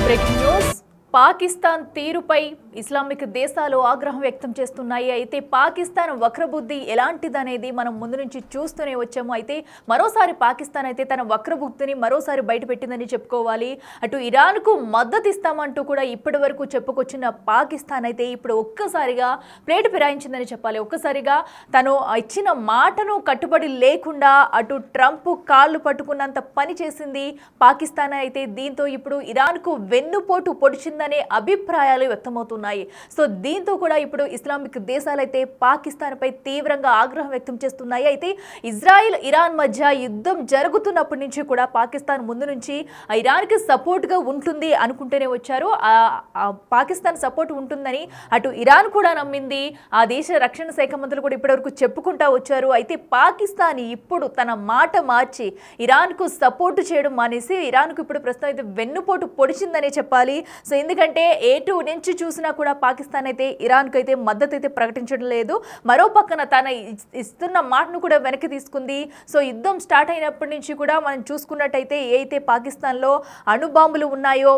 Breaking news Pakistan తీరుపై Islamic దేశాలు ఆగ్రహం వ్యక్తం చేస్తున్నాయి. అయితే పాకిస్తాన్ వక్రబుద్ధి ఎలాంటిదనేది మనం ముందు నుంచి చూస్తూనే వచ్చాము. అయితే మరోసారి పాకిస్తాన్ అయితే తన వక్రబుద్ధిని మరోసారి బయటపెట్టిందని చెప్పుకోవాలి. అటు ఇరాన్కు మద్దతు ఇస్తామంటూ కూడా ఇప్పటి వరకు చెప్పుకొచ్చిన పాకిస్తాన్ అయితే ఇప్పుడు ఒక్కసారిగా ప్లేటు ఫిరాయించిందని చెప్పాలి. ఒక్కసారిగా తను ఇచ్చిన మాటను కట్టుబడి లేకుండా అటు ట్రంప్ కాళ్ళు పట్టుకున్నంత పని చేసింది పాకిస్తాన్. అయితే దీంతో ఇప్పుడు ఇరాన్కు వెన్నుపోటు పొడిచింది అనే అభిప్రాయాలు వ్యక్తమవుతున్నాయి. సో దీంతో కూడా ఇప్పుడు ఇస్లామిక్ దేశాలైతే పాకిస్తాన్ పై తీవ్రంగా ఆగ్రహం వ్యక్తం చేస్తున్నాయి. అయితే ఇజ్రాయిల్ ఇరాన్ మధ్య యుద్ధం జరుగుతున్నప్పటి నుంచి కూడా పాకిస్తాన్ ముందు నుంచి ఇరాన్కి సపోర్ట్ గా ఉంటుంది అనుకుంటూనే వచ్చారు. పాకిస్తాన్ సపోర్ట్ ఉంటుందని అటు ఇరాన్ కూడా నమ్మింది. ఆ దేశ రక్షణ శాఖ మంత్రులు కూడా ఇప్పటివరకు చెప్పుకుంటా వచ్చారు. అయితే పాకిస్తాన్ ఇప్పుడు తన మాట మార్చి ఇరాన్కు సపోర్ట్ చేయడం మానేసి ఇరాన్కు ఇప్పుడు ప్రస్తుతం అయితే వెన్నుపోటు పొడిచిందనే చెప్పాలి. సో ఎందుకంటే ఏటు నుంచి చూసినా కూడా పాకిస్తాన్ అయితే ఇరాన్కు అయితే మద్దతు అయితే ప్రకటించడం లేదు. మరో పక్కన తన ఇస్తున్న మాటను కూడా వెనక్కి తీసుకుంది. సో యుద్ధం స్టార్ట్ అయినప్పటి నుంచి కూడా మనం చూసుకున్నట్టయితే ఏ అయితే పాకిస్తాన్లో అణుబాంబులు ఉన్నాయో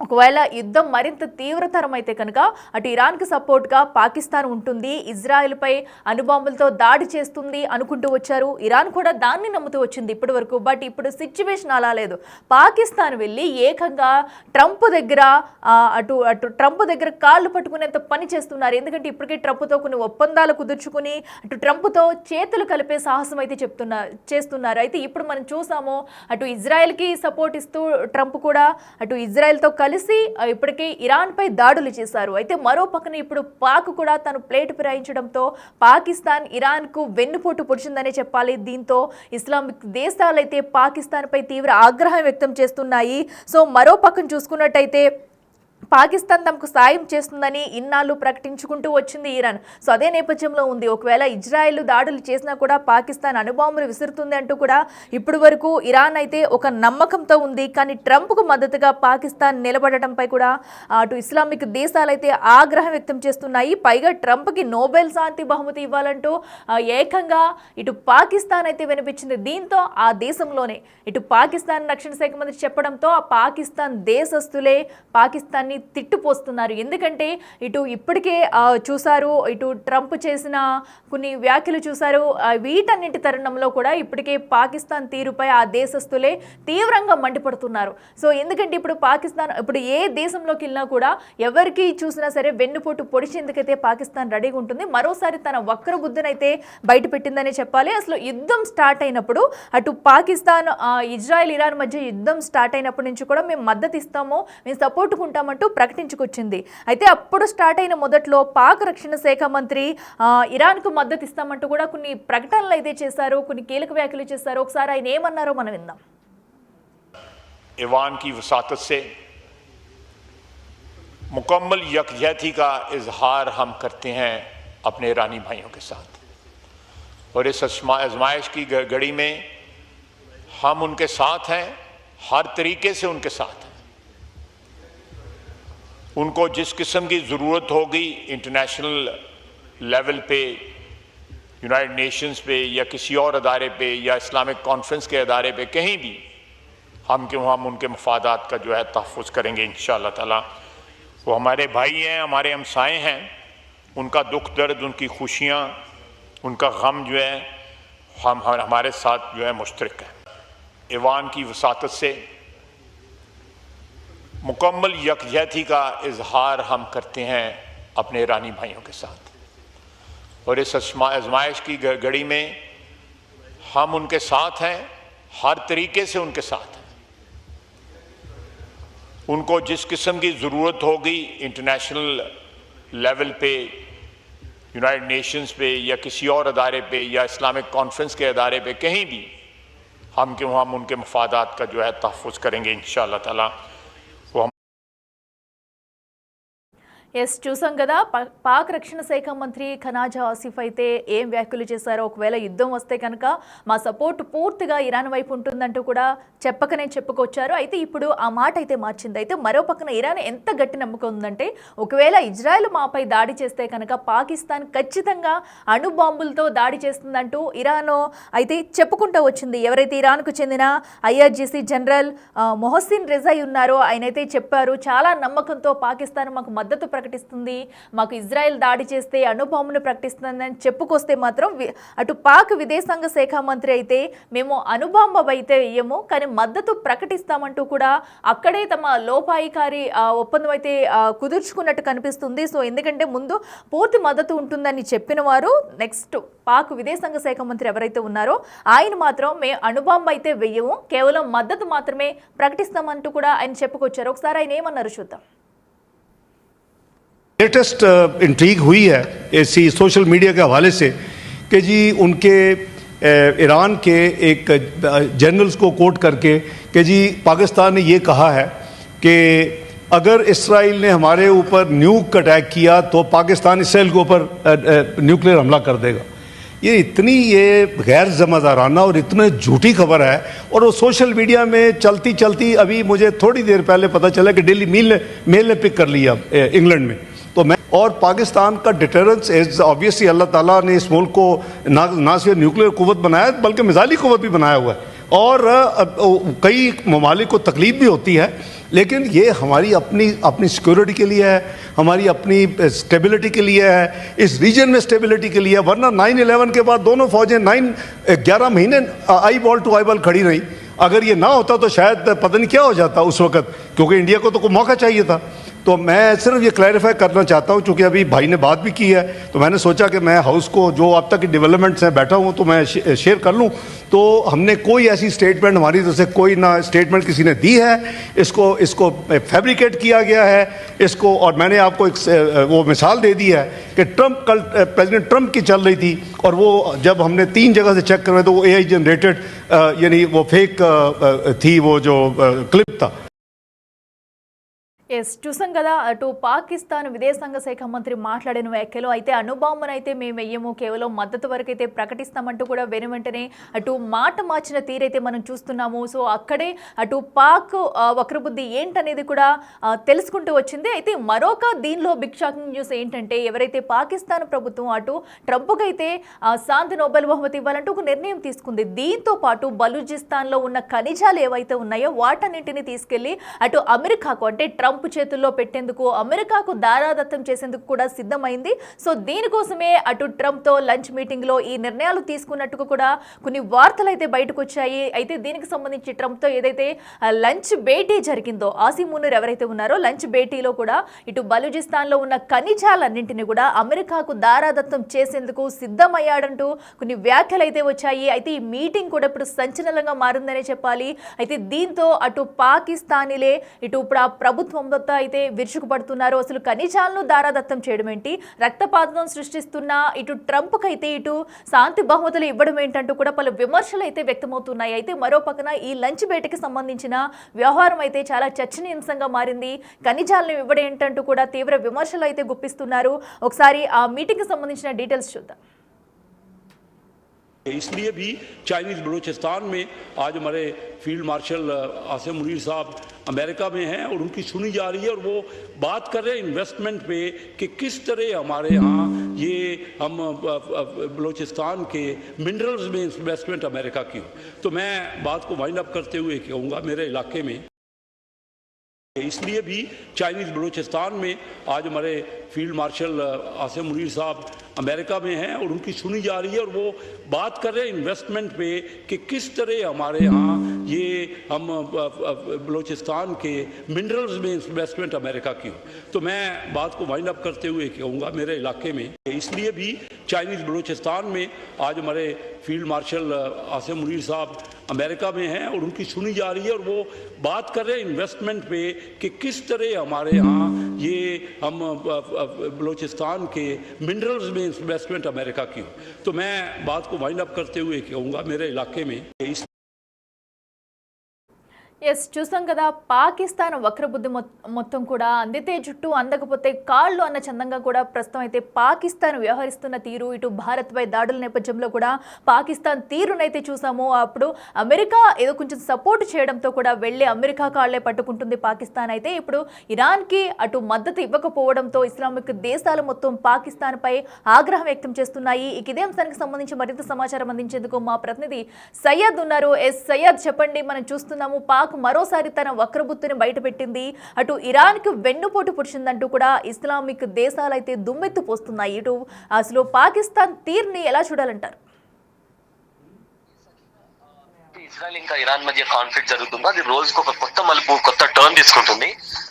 ఒకవేళ యుద్ధం మరింత తీవ్రతరం అయితే కనుక అటు ఇరాన్కి సపోర్ట్గా పాకిస్తాన్ ఉంటుంది, ఇజ్రాయెల్పై అణుబాంబులతో దాడి చేస్తుంది అనుకుంటూ వచ్చారు. ఇరాన్ కూడా దాన్ని నమ్ముతూ వచ్చింది ఇప్పటి వరకు. బట్ ఇప్పుడు సిచ్యువేషన్ అలా లేదు. పాకిస్తాన్ వెళ్ళి ఏకంగా ట్రంప్ దగ్గర అటు ట్రంప్ దగ్గర కాళ్ళు పట్టుకునేంత పని చేస్తున్నారు. ఎందుకంటే ఇప్పటికే ట్రంప్తో కొన్ని ఒప్పందాలు కుదుర్చుకుని అటు ట్రంప్తో చేతులు కలిపే సాహసం అయితే చేస్తున్నారు. అయితే ఇప్పుడు మనం చూసాము అటు ఇజ్రాయెల్కి సపోర్ట్ ఇస్తూ ట్రంప్ కూడా అటు ఇజ్రాయెల్తో కలిసి ఇప్పటికే ఇరాన్ పై దాడులు చేశారు. అయితే మరో పక్కన ఇప్పుడు పాక్ కూడా తను ప్లేటు ఫిరాయించడంతో పాకిస్తాన్ ఇరాన్ కు వెన్నుపోటు పొడిచిందనే చెప్పాలి. దీంతో ఇస్లామిక్ దేశాలైతే పాకిస్తాన్ పై తీవ్ర ఆగ్రహం వ్యక్తం చేస్తున్నాయి. సో మరో పక్కన చూసుకున్నట్టయితే పాకిస్తాన్ తమకు సాయం చేస్తుందని ఇన్నాళ్ళు ప్రకటించుకుంటూ వచ్చింది ఇరాన్. సో అదే నేపథ్యంలో ఉంది. ఒకవేళ ఇజ్రాయెల్ దాడులు చేసినా కూడా పాకిస్తాన్ అణుబాంబులు విసురుతుంది అంటూ కూడా ఇప్పటి వరకు ఇరాన్ అయితే ఒక నమ్మకంతో ఉంది. కానీ ట్రంప్కు మద్దతుగా పాకిస్తాన్ నిలబడటంపై కూడా అటు ఇస్లామిక్ దేశాలైతే ఆగ్రహం వ్యక్తం చేస్తున్నాయి. పైగా ట్రంప్కి నోబెల్ శాంతి బహుమతి ఇవ్వాలంటూ ఏకంగా ఇటు పాకిస్తాన్ అయితే వినిపించింది. దీంతో ఆ దేశంలోనే ఇటు పాకిస్తాన్ రక్షణ శాఖ మంత్రి చెప్పడంతో ఆ పాకిస్తాన్ దేశస్తులే పాకిస్తాన్ తిట్టుపోస్తున్నారు. ఎందుకంటే ఇటు ఇప్పటికే చూసారు, ఇటు ట్రంప్ చేసిన కొన్ని వ్యాఖ్యలు చూసారు. వీటన్నింటి తరుణంలో కూడా ఇప్పటికే పాకిస్తాన్ తీరుపై ఆ దేశస్తులే తీవ్రంగా మండిపడుతున్నారు. సో ఎందుకంటే ఇప్పుడు పాకిస్తాన్ ఇప్పుడు ఏ దేశంలోకి వెళ్ళినా కూడా ఎవరికి చూసినా సరే వెన్నుపోటు పొడిచేందుకైతే పాకిస్తాన్ రెడీగా ఉంటుంది. మరోసారి తన వక్ర బుద్ధినైతే బయట పెట్టిందనే చెప్పాలి. అసలు యుద్ధం స్టార్ట్ అయినప్పుడు అటు పాకిస్తాన్ ఇజ్రాయెల్ ఇరాన్ మధ్య యుద్ధం స్టార్ట్ అయినప్పటి నుంచి కూడా మేము మద్దతు ఇస్తాము, మేము సపోర్ట్ ఉంటామంటూ ప్రకటించుకొచ్చింది. అయితే అప్పుడు స్టార్ట్ అయిన మొదట్లో పాక్ రక్షణ శాఖ మంత్రి ఇరాన్కు మద్దతు ఇస్తామంటూ కూడా కొన్ని ప్రకటనలు అయితే చేశారు, కొన్ని కీలక వ్యాఖ్యలు చేశారు. ఒకసారి ఆయన ఏమన్నారో మనం విందాం. ईरान की वसातत से मुकम्मल यकजहती का इजहार हम करते हैं अपने ईरानी भाइयों के साथ, और इस आजमाइश की घड़ी में हम उनके साथ हैं, हर तरीके से उनके साथ हैं। उनको जिस किस्म की ज़रूरत होगी इंटरनेशनल लेवल पे, यूनाइटेड नेशंस पे या किसी और अदारे पे या इस्लामिक कॉन्फ्रेंस के अदारे पे, कहीं भी हम उनके मफादात का जो है तहफ़्फ़ुज़ करेंगे इंशाअल्लाह ताला। वो हमारे भाई हैं, हमारे हमसाए हैं, उनका दुख दर्द, उनकी खुशियाँ, उनका गम जो है हमारे साथ जो है मुश्तरक है। ईरान की वसातत से मुकम्मल यकजहती का इजहार हम करते हैं अपने ईरानी भाइयों के साथ, और इस आजमाइश की घड़ी में हम उनके साथ हैं, हर तरीके से उनके साथ हैं। उनको जिस किस्म की ज़रूरत होगी इंटरनेशनल लेवल पे, यूनाइटेड नेशंस पे या किसी और अदारे पे या इस्लामिक कॉन्फ्रेंस के अदारे पे, कहीं भी हम उनके मफादात का जो है तहफ़्फ़ुज़ करेंगे इंशाअल्लाह ताला। ఎస్ చూసాం కదా పాక్ రక్షణ శాఖ మంత్రి ఖనాజా ఆసిఫ్ అయితే ఏం వ్యాఖ్యలు చేశారో, ఒకవేళ యుద్ధం వస్తే కనుక మా సపోర్ట్ పూర్తిగా ఇరాన్ వైపు ఉంటుందంటూ కూడా చెప్పకనే చెప్పుకొచ్చారు. అయితే ఇప్పుడు ఆ మాట అయితే మార్చింది. అయితే మరో పక్కన ఇరాన్ ఎంత గట్టి నమ్మకం ఉందంటే ఒకవేళ ఇజ్రాయెల్ మాపై దాడి చేస్తే కనుక పాకిస్తాన్ ఖచ్చితంగా అణుబాంబులతో దాడి చేస్తుందంటూ ఇరాన్ అయితే చెప్పుకుంటూ వచ్చింది. ఎవరైతే ఇరాన్కు చెందిన ఐఆర్జీసీ జనరల్ మొహసిన్ రిజాయి ఉన్నారో ఆయనైతే చెప్పారు, చాలా నమ్మకంతో పాకిస్తాన్ మాకు మద్దతు ప్రకటిస్తుంది, మాకు ఇజ్రాయెల్ దాడి చేస్తే అణుబాంబును ప్రకటిస్తుందని చెప్పుకొస్తే మాత్రం అటు పాక్ విదేశాంగ శాఖ మంత్రి అయితే మేము అణుబాంబు అయితే వేయము కానీ మద్దతు ప్రకటిస్తామంటూ కూడా అక్కడే తమ లోపాయికారి ఒప్పందం అయితే కుదుర్చుకున్నట్టు కనిపిస్తుంది. సో ఎందుకంటే ముందు పూర్తి మద్దతు ఉంటుందని చెప్పిన వారు నెక్స్ట్ పాక్ విదేశాంగ శాఖ మంత్రి ఎవరైతే ఉన్నారో ఆయన మాత్రం మేము అణుబాంబు అయితే వేయము, కేవలం మద్దతు మాత్రమే ప్రకటిస్తామంటూ కూడా ఆయన చెప్పుకొచ్చారు. ఒకసారి ఆయన ఏమన్నారు చూద్దాం. लेटेस्ट इंट्रीग हुई है ऐसी सोशल मीडिया के हवाले से कि जी उनके ईरान के एक जनरल्स को कोट करके कि जी पाकिस्तान ने ये कहा है कि अगर इसराइल ने हमारे ऊपर न्यूक अटैक किया तो पाकिस्तान इसराइल के ऊपर न्यूक्लियर हमला कर देगा। ये इतनी गैर ज़िम्मेदाराना और इतनी झूठी खबर है और वो सोशल मीडिया में चलती चलती अभी मुझे थोड़ी देर पहले पता चला कि डेली मेल ने पिक कर लिया इंग्लैंड में। तो मैं और पाकिस्तान का डिटरेंस इज ऑब्वियसली अल्लाह ताला ने इस मुल्क को ना सिर्फ न्यूक्लियर कुव्वत बनाया बल्कि मिसाइली कुव्वत भी बनाया हुआ है और कई ममालिक को तकलीफ भी होती है, लेकिन ये हमारी अपनी सिक्योरिटी के लिए है, हमारी अपनी स्टेबिलिटी के लिए है, इस रीजन में स्टेबिलिटी के लिए है। वरना 9/11 के बाद दोनों फौजें 11 महीने eyeball to eyeball खड़ी रही। अगर ये ना होता तो शायद पता नहीं क्या हो जाता उस वक्त, क्योंकि इंडिया को तो कोई मौका चाहिए था। तो मैं सिर्फ ये क्लैरिफाई करना चाहता हूँ, क्योंकि अभी भाई ने बात भी की है तो मैंने सोचा कि मैं हाउस को जो अब तक की डेवलपमेंट्स हैं बैठा हूँ तो मैं शेयर कर लूँ। तो हमने कोई ऐसी स्टेटमेंट हमारी तरफ से कोई ना स्टेटमेंट किसी ने दी है, इसको फैब्रिकेट किया गया है इसको। और मैंने आपको एक वो मिसाल दे दी है कि कल प्रेसिडेंट ट्रंप की चल रही थी और वो जब हमने 3 जगह से चेक करवाए तो वो AI जनरेटेड यानी वो फेक थी वो जो क्लिप था। ఎస్ చూసాం కదా అటు పాకిస్తాన్ విదేశాంగ శాఖ మంత్రి మాట్లాడిన వ్యాఖ్యలు అయితే అణుబాంబును అయితే మేము వెయ్యము, కేవలం మద్దతు వరకు అయితే ప్రకటిస్తామంటూ కూడా వెంటనే అటు మాట మార్చిన తీరైతే మనం చూస్తున్నాము. సో అక్కడే అటు పాక్ వక్రబుద్ధి ఏంటనేది కూడా తెలుసుకుంటూ వచ్చింది. అయితే మరొక దీనిలో బిగ్ షాకింగ్ న్యూస్ ఏంటంటే ఎవరైతే పాకిస్తాన్ ప్రభుత్వం అటు ట్రంప్కి అయితే శాంతి నోబెల్ బహుమతి ఇవ్వాలంటూ ఒక నిర్ణయం తీసుకుంది. దీంతో పాటు బలూచిస్తాన్లో ఉన్న ఖనిజాలు ఏవైతే ఉన్నాయో వాటన్నింటినీ తీసుకెళ్లి అటు అమెరికాకు అంటే ట్రంప్ చేతుల్లో పెట్టేందుకు అమెరికాకు దారాదత్తం చేసేందుకు కూడా సిద్ధమైంది. సో దీనికోసమే అటు ట్రంప్తో లంచ్ మీటింగ్లో ఈ నిర్ణయాలు తీసుకున్నట్టుగా కూడా కొన్ని వార్తలు అయితే బయటకు వచ్చాయి. అయితే దీనికి సంబంధించి ట్రంప్తో ఏదైతే లంచ్ భేటీ జరిగిందో ఆసిమ్ మునీర్ ఎవరైతే ఉన్నారో లంచ్ భేటీలో కూడా ఇటు బలూచిస్తాన్లో ఉన్న ఖనిజాలన్నింటినీ కూడా అమెరికాకు దారాదత్తం చేసేందుకు సిద్ధమయ్యాడంటూ కొన్ని వ్యాఖ్యలు అయితే వచ్చాయి. అయితే ఈ మీటింగ్ కూడా ఇప్పుడు సంచలనంగా మారిందనే చెప్పాలి. అయితే దీంతో అటు పాకిస్తానీలే ఇటు ఇప్పుడు ఆ ప్రభుత్వం అయితే విరుచుకుపడుతున్నారు. అసలు ఖనిజాలను దారాదత్తం చేయడం ఏంటి, రక్తపాతం సృష్టిస్తున్న ఇటు ట్రంప్కి అయితే ఇటు శాంతి బహుమతులు ఇవ్వడం ఏంటంటూ కూడా పలు విమర్శలు అయితే వ్యక్తమవుతున్నాయి. అయితే మరో పక్కన ఈ లంచ్ భేటీకి సంబంధించిన వ్యవహారం అయితే చాలా చర్చనీయాంశంగా మారింది. ఖనిజాలను ఇవ్వడం ఏంటంటూ కూడా తీవ్ర విమర్శలు అయితే గుప్పిస్తున్నారు. ఒకసారి ఆ మీటింగ్కి సంబంధించిన డీటెయిల్స్ చూద్దాం. इसलिए भी चाइनीज़ बलूचिस्तान में आज हमारे फील्ड मार्शल आसिम मुनीर साहब अमेरिका में हैं और उनकी सुनी जा रही है और वो बात कर रहे हैं इन्वेस्टमेंट पे कि किस तरह हमारे यहाँ ये हम बलूचिस्तान के मिनरल्स में इन्वेस्टमेंट अमेरिका की हो। तो मैं बात को वाइंड अप करते हुए कहूँगा मेरे इलाके में इसलिए भी चाइनीज़ बलूचिस्तान में आज हमारे फील्ड मार्शल आसिम मुनीर साहब अमेरिका में हैं और उनकी सुनी जा रही है और वो बात कर रहे हैं इन्वेस्टमेंट पे कि किस तरह हमारे यहाँ ये हम बलूचिस्तान के मिनरल्स में इन्वेस्टमेंट अमेरिका की हो। तो मैं बात को वाइंड अप करते हुए कहूँगा मेरे इलाके में इसलिए भी चाइनीज़ बलूचिस्तान में आज हमारे फील्ड मार्शल आसिम मुनीर साहब अमेरिका में हैं और उनकी सुनी जा रही है और वो बात कर रहे हैं इन्वेस्टमेंट पे कि किस तरह हमारे यहाँ ये हम बलूचिस्तान के मिनरल्स में इन्वेस्टमेंट अमेरिका की हो। तो मैं बात को वाइंड अप करते हुए कहूँगा मेरे इलाके में ఎస్, చూసాం కదా, పాకిస్తాన్ వక్రబుద్ధి మొత్తం కూడా అందితే జుట్టు అందకపోతే కాళ్ళు అన్న చందంగా కూడా ప్రస్తుతం అయితే పాకిస్తాన్ వ్యవహరిస్తున్న తీరు, ఇటు భారత్పై దాడుల నేపథ్యంలో కూడా పాకిస్తాన్ తీరునైతే చూసాము. అప్పుడు అమెరికా ఏదో కొంచెం సపోర్ట్ చేయడంతో కూడా వెళ్ళి అమెరికా కాళ్లే పట్టుకుంటుంది పాకిస్తాన్. అయితే ఇప్పుడు ఇరాన్కి అటు మద్దతు ఇవ్వకపోవడంతో ఇస్లామిక్ దేశాలు మొత్తం పాకిస్తాన్పై ఆగ్రహం వ్యక్తం చేస్తున్నాయి. ఇదే అంశానికి సంబంధించి మరింత సమాచారం అందించేందుకు మా ప్రతినిధి సయ్యద్ ఉన్నారు. ఎస్ సయ్యద్, చెప్పండి. మనం చూస్తున్నాము పాక్ మరోసారి తన వక్రబుద్ధిని బయటపెట్టింది. అటు ఇరాన్కి వెన్నుపోటు పొడిచిందంటూ కూడా ఇస్లామిక్ దేశాలైతే దుమ్మెత్తు పోస్తున్నాయి. ఇటు అసలు పాకిస్తాన్ తీర్ని ఎలా చూడాలంటారు? ఇజ్రాయెల్ ఇంకా ఇరాన్ మధ్య కాన్ఫ్లిక్ట్ జరుగుతుందో అది రోజుకు ఒక కొత్త మలుపు, కొత్త టర్న్ తీసుకుంటుంది.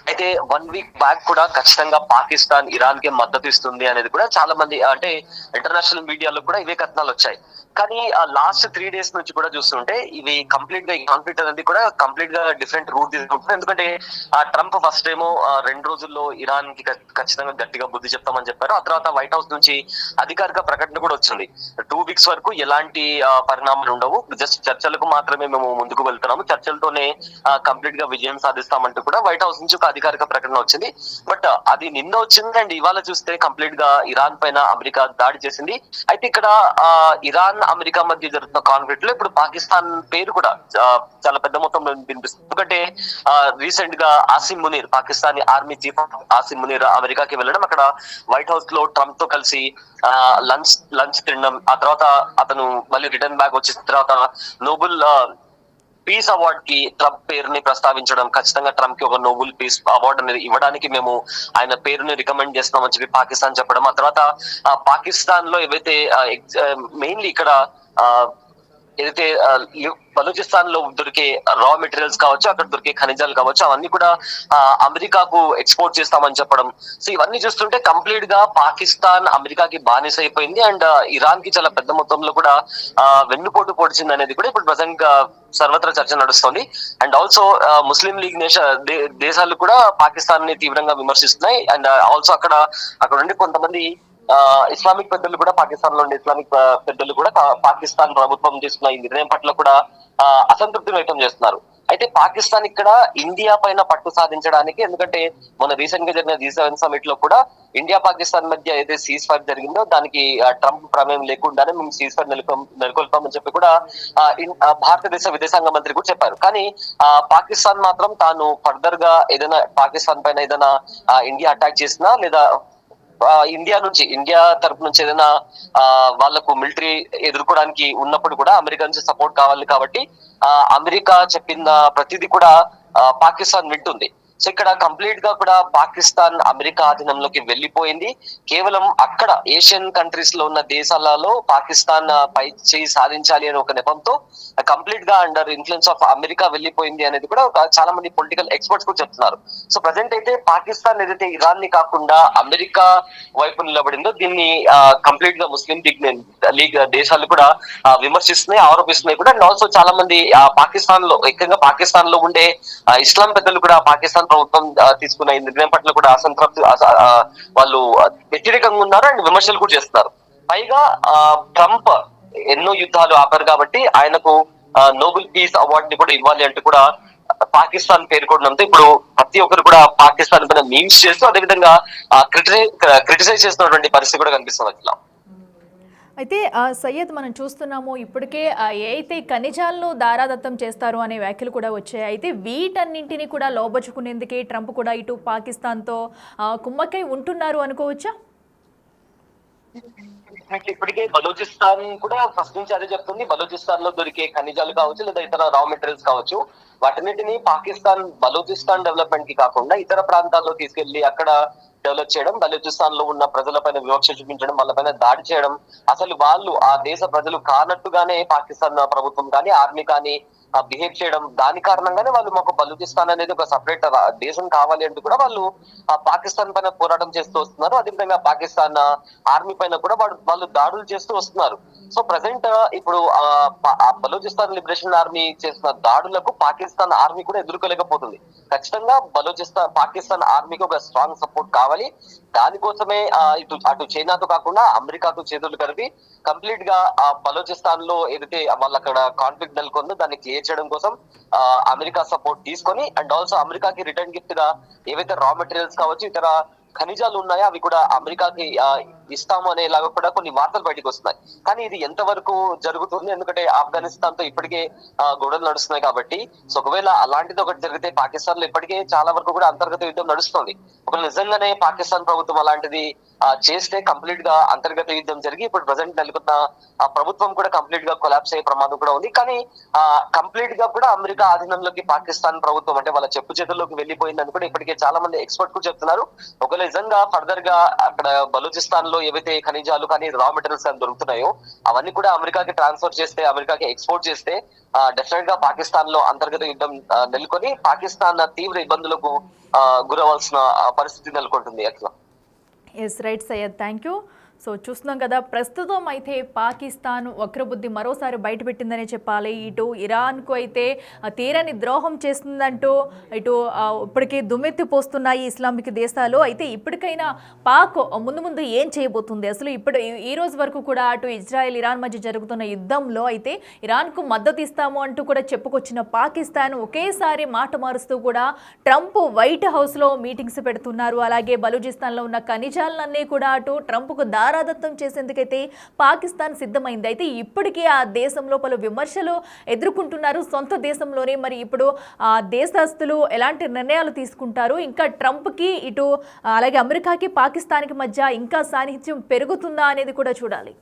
అయితే 1 వీక్ బ్యాక్ కూడా ఖచ్చితంగా పాకిస్తాన్ ఇరాన్ కి మద్దతు ఇస్తుంది అనేది కూడా చాలా మంది, అంటే ఇంటర్నేషనల్ మీడియాలో కూడా ఇవే కథనాలు వచ్చాయి. కానీ ఆ లాస్ట్ 3 days నుంచి కూడా చూస్తుంటే ఇవి కంప్లీట్ గా, ఈ కాన్ఫ్లిక్ట్ అనేది కూడా కంప్లీట్ గా డిఫరెంట్ రూట్ తీసుకుంటుంది. ఎందుకంటే ఆ ట్రంప్ ఫస్ట్ ఏమో 2 రోజుల్లో ఇరాన్ కి ఖచ్చితంగా గట్టిగా బుద్ధి చెప్తామని చెప్పారు. ఆ తర్వాత వైట్ హౌస్ నుంచి అధికారిక ప్రకటన కూడా వచ్చింది, 2 weeks వరకు ఎలాంటి పరిణామాలు ఉండవు, జస్ట్ చర్చలకు మాత్రమే మేము ముందుకు వెళ్తున్నాము, చర్చలతోనే కంప్లీట్ గా విజయం సాధిస్తామంటూ కూడా వైట్ హౌస్ నుంచి ఒక అధికారిక ప్రకటన వచ్చింది. బట్ అది నిన్న వచ్చింది అండ్ ఇవాళ చూస్తే కంప్లీట్ గా ఇరాన్ పైన అమెరికా దాడి చేసింది. అయితే ఇక్కడ ఇరాన్ అమెరికా మధ్య జరుగుతున్న కాన్ఫ్లిక్ట్ లో ఇప్పుడు పాకిస్తాన్ పేరు కూడా చాలా పెద్ద మొత్తంలో వినిపిస్తుంది. ఎందుకంటే రీసెంట్ గా ఆసిమ్ మునీర్, పాకిస్తానీ ఆర్మీ చీఫ్ ఆసిమ్ మునీర్ అమెరికాకి వెళ్ళడం, అక్కడ వైట్ హౌస్ లో ట్రంప్ తో కలిసి లంచ్ తినడం, ఆ తర్వాత అతను మళ్ళీ రిటర్న్ బ్యాక్ వచ్చిన తర్వాత నోబెల్ పీస్ అవార్డ్ కి ట్రంప్ పేరుని ప్రస్తావించడం, ఖచ్చితంగా ట్రంప్ కి ఒక నోబెల్ పీస్ అవార్డు అనేది ఇవ్వడానికి మేము ఆయన పేరుని రికమెండ్ చేస్తున్నామని చెప్పి పాకిస్తాన్ చెప్పడం. ఆ తర్వాత పాకిస్తాన్ లో ఏవైతే మెయిన్లీ ఇక్కడ ఏదైతే బలూచిస్తాన్ లో దొరికే రా మెటీరియల్స్ కావచ్చు, అక్కడ దొరికే ఖనిజాలు కావచ్చు, అవన్నీ కూడా అమెరికాకు ఎక్స్పోర్ట్ చేస్తామని చెప్పడం. సో ఇవన్నీ చూస్తుంటే కంప్లీట్ గా పాకిస్తాన్ అమెరికాకి బానిస అయిపోయింది అండ్ ఇరాన్ కి చాలా పెద్ద మొత్తంలో కూడా వెన్నుపోటు పొడిచింది అనేది కూడా ఇప్పుడు ప్రజెంట్ గా సర్వత్రా చర్చ నడుస్తుంది. అండ్ ఆల్సో ముస్లిం లీగ్ దేశాలు కూడా పాకిస్తాన్ ని తీవ్రంగా విమర్శిస్తున్నాయి. అండ్ ఆల్సో అక్కడ నుండి కొంతమంది ఇస్లామిక్ పెద్దలు కూడా, పాకిస్తాన్ లో ఉండే ఇస్లామిక్ పెద్దలు కూడా పాకిస్తాన్ ప్రభుత్వం తీసుకున్న ఈ నిర్ణయం పట్ల కూడా అసంతృప్తిని వ్యక్తం చేస్తున్నారు. అయితే పాకిస్తాన్ ఇక్కడ ఇండియా పైన పట్టు సాధించడానికి, ఎందుకంటే మన రీసెంట్ గా జరిగిన G7 సమిట్ లో కూడా ఇండియా పాకిస్తాన్ మధ్య ఏదైతే సీజ్ ఫైర్ జరిగిందో దానికి ట్రంప్ ప్రమేయం లేకుండానే మేము సీజ్ ఫైర్ నెలకొల్పామని చెప్పి కూడా భారతదేశ విదేశాంగ మంత్రి కూడా చెప్పారు. కానీ పాకిస్తాన్ మాత్రం తాను ఫర్దర్ గా ఏదైనా పాకిస్తాన్ పైన ఏదైనా ఇండియా అటాక్ చేసినా, లేదా ఇండియా తరపు నుంచి ఏదైనా వాళ్లకు మిలిటరీ ఎదుర్కోవడానికి ఉన్నప్పుడు కూడా అమెరికా నుంచి సపోర్ట్ కావాలి. కాబట్టి అమెరికా చెప్పిన ప్రతిదీ కూడా పాకిస్తాన్ వింటుంది. సో ఇక్కడ కంప్లీట్ గా కూడా పాకిస్తాన్ అమెరికా ఆధీనంలోకి వెళ్లిపోయింది. కేవలం అక్కడ ఏషియన్ కంట్రీస్ లో ఉన్న దేశాలలో పాకిస్తాన్ పై చేయి సాధించాలి అనే ఒక నెపంతో కంప్లీట్ గా అండర్ ఇన్ఫ్లుయెన్స్ ఆఫ్ అమెరికా వెళ్లిపోయింది అనేది కూడా చాలా మంది పొలిటికల్ ఎక్స్పర్ట్స్ కూడా చెప్తున్నారు. సో ప్రజెంట్ అయితే పాకిస్తాన్ ఏదైతే ఇరాన్ ని కాకుండా అమెరికా వైపు నిలబడిందో దీన్ని కంప్లీట్ గా ముస్లిం లీగ్ దేశాలు కూడా విమర్శిస్తున్నాయి, ఆరోపిస్తున్నాయి కూడా. అండ్ ఆల్సో చాలా మంది పాకిస్తాన్ లో, ఎక్కువగా పాకిస్తాన్ లో ఉండే ఇస్లాం పెద్దలు కూడా పాకిస్తాన్ ప్రభుత్వం తీసుకున్న ఈ నిర్ణయం పట్ల కూడా అసంతృప్తి, వాళ్ళు వ్యతిరేకంగా ఉన్నారు అండ్ విమర్శలు కూడా చేస్తున్నారు. పైగా ట్రంప్ ఎన్నో యుద్ధాలు ఆపారు కాబట్టి ఆయనకు నోబెల్ పీస్ అవార్డు ని కూడా ఇవ్వాలి అంటూ కూడా పాకిస్తాన్ పేర్కొనడంతో ఇప్పుడు ప్రతి ఒక్కరు కూడా పాకిస్తాన్ పైన మీమ్స్ చేస్తూ అదేవిధంగా క్రిటిసైజ్ చేస్తున్నటువంటి పరిస్థితి కూడా కనిపిస్తుంది అట్లా. అయితే సయ్యద్, మనం చూస్తున్నాము ఇప్పటికే ఏ అయితే ఖనిజాలను దారాదత్తం చేస్తారు అనే వ్యాఖ్యలు కూడా వచ్చాయి. అయితే వీటన్నింటినీ కూడా లోబచుకునేందుకే ట్రంప్ కూడా ఇటు పాకిస్తాన్తో కుమ్మక్కై ఉంటున్నారు అనుకోవచ్చా? ఇప్పటికే బలూచిస్తాన్ కూడా ఫస్ట్ నుంచి అదే చెప్తుంది, బలూచిస్తాన్ లో దొరికే ఖనిజాలు కావచ్చు లేదా ఇతర రా మెటీరియల్స్ కావచ్చు, వాటన్నిటిని పాకిస్తాన్ బలూచిస్తాన్ డెవలప్మెంట్ కి కాకుండా ఇతర ప్రాంతాల్లో తీసుకెళ్లి అక్కడ డెవలప్ చేయడం, బలూచిస్తాన్ లో ఉన్న ప్రజలపైన వివక్ష చూపించడం, వాళ్ళపైన దాడి చేయడం, అసలు వాళ్ళు ఆ దేశ ప్రజలు కానట్టుగానే పాకిస్తాన్ ప్రభుత్వం కానీ ఆర్మీ కానీ బిహేవ్ చేయడం, దాని కారణంగానే వాళ్ళు మాకు బలూచిస్తాన్ అనేది ఒక సపరేట్ దేశం కావాలి అంటూ కూడా వాళ్ళు పాకిస్తాన్ పైన పోరాటం చేస్తూ వస్తున్నారు. అదేవిధంగా పాకిస్తాన్ ఆర్మీ పైన కూడా వాళ్ళు దాడులు చేస్తూ వస్తున్నారు. సో ప్రజెంట్ ఇప్పుడు బలూచిస్తాన్ లిబరేషన్ ఆర్మీ చేసిన దాడులకు పాకిస్తాన్ ఆర్మీ కూడా ఎదుర్కోలేకపోతుంది. ఖచ్చితంగా పాకిస్తాన్ ఆర్మీకి ఒక స్ట్రాంగ్ సపోర్ట్ కావాలి. రావాలి. దానికోసమే అటు చైనాతో కాకుండా అమెరికాతో చేతులు కలిపి కంప్లీట్ గా బలోచిస్తాన్ లో ఏదైతే వాళ్ళ అక్కడ కాన్ఫ్లిక్ట్ నెలకొందో దాన్ని క్లియర్ చేయడం కోసం అమెరికా సపోర్ట్ తీసుకొని అండ్ ఆల్సో అమెరికాకి రిటర్న్ గిఫ్ట్ గా ఏవైతే రా మెటీరియల్స్ కావచ్చు ఇతర ఖనిజాలు ఉన్నాయో అవి కూడా అమెరికాకి ఇస్తాము అనేలాగా కూడా కొన్ని వార్తలు బయటకు వస్తున్నాయి. కానీ ఇది ఎంతవరకు జరుగుతుంది, ఎందుకంటే ఆఫ్ఘనిస్తాన్ తో ఇప్పటికే గొడవలు నడుస్తున్నాయి కాబట్టి. సో ఒకవేళ అలాంటిది ఒకటి జరిగితే పాకిస్తాన్ లో ఇప్పటికే చాలా వరకు కూడా అంతర్గత యుద్ధం నడుస్తుంది. ఒకవేళ నిజంగానే పాకిస్తాన్ ప్రభుత్వం అలాంటిది చేస్తే కంప్లీట్ గా అంతర్గత యుద్ధం జరిగి ఇప్పుడు ప్రజెంట్ నెలకొన్న ప్రభుత్వం కూడా కంప్లీట్ గా కొలాప్స్ అయ్యే ప్రమాదం కూడా ఉంది. కానీ కంప్లీట్ గా కూడా అమెరికా ఆధీనంలోకి పాకిస్తాన్ ప్రభుత్వం అంటే వాళ్ళ చెప్పు చేతుల్లోకి వెళ్ళిపోయిందని కూడా ఇప్పటికే చాలా మంది ఎక్స్పర్ట్ కూడా చెప్తున్నారు. ఒకవేళ నిజంగా ఫర్దర్ గా అక్కడ బలూచిస్తాన్ లో ఏవైతే ఖనిజాలు కానీ రా మెటీరియల్స్ కానీ దొరుకుతున్నాయో అవన్నీ కూడా అమెరికాకి ట్రాన్స్ఫర్ చేస్తే, అమెరికాకి ఎక్స్పోర్ట్ చేస్తే డెఫినెట్ గా పాకిస్తాన్ లో అంతర్గత యుద్ధం నెలకొని పాకిస్తాన్ తీవ్ర ఇబ్బందులకు గురవలసిన పరిస్థితి నెలకొంటుంది. అట్లా yes right Syed, thank you. So చూస్తున్నాం కదా, ప్రస్తుతం అయితే పాకిస్తాన్ వక్రబుద్ధి మరోసారి బయటపెట్టిందనే చెప్పాలి. ఇటు ఇరాన్కు అయితే తీరని ద్రోహం చేస్తుందంటూ ఇటు ఇప్పటికే దుమ్మెత్తిపోస్తున్నాయి ఇస్లామిక్ దేశాలు. అయితే ఇప్పటికైనా పాక్ ముందు ఏం చేయబోతుంది అసలు? ఇప్పుడు ఈ రోజు వరకు కూడా అటు ఇజ్రాయెల్ ఇరాన్ మధ్య జరుగుతున్న యుద్ధంలో అయితే ఇరాన్కు మద్దతు ఇస్తాము అంటూ కూడా చెప్పుకొచ్చిన పాకిస్తాన్ ఒకేసారి మాట మారుస్తూ కూడా ట్రంప్ వైట్ హౌస్లో మీటింగ్స్ పెడుతున్నారు. అలాగే బలూచిస్తాన్లో ఉన్న ఖనిజాలన్నీ కూడా అటు ట్రంప్కు దారాదత్తం చేసేందుకైతే పాకిస్తాన్ సిద్ధమైంది. అయితే ఇప్పటికీ ఆ దేశంలో పలు విమర్శలు ఎదుర్కొంటున్నారు సొంత దేశంలోనే. మరి ఇప్పుడు దేశస్తులు ఎలాంటి నిర్ణయాలు తీసుకుంటారు? ఇంకా ట్రంప్కి ఇటు అలాగే అమెరికాకి పాకిస్తాన్కి మధ్య ఇంకా సాన్నిహిత్యం పెరుగుతుందా అనేది కూడా చూడాలి.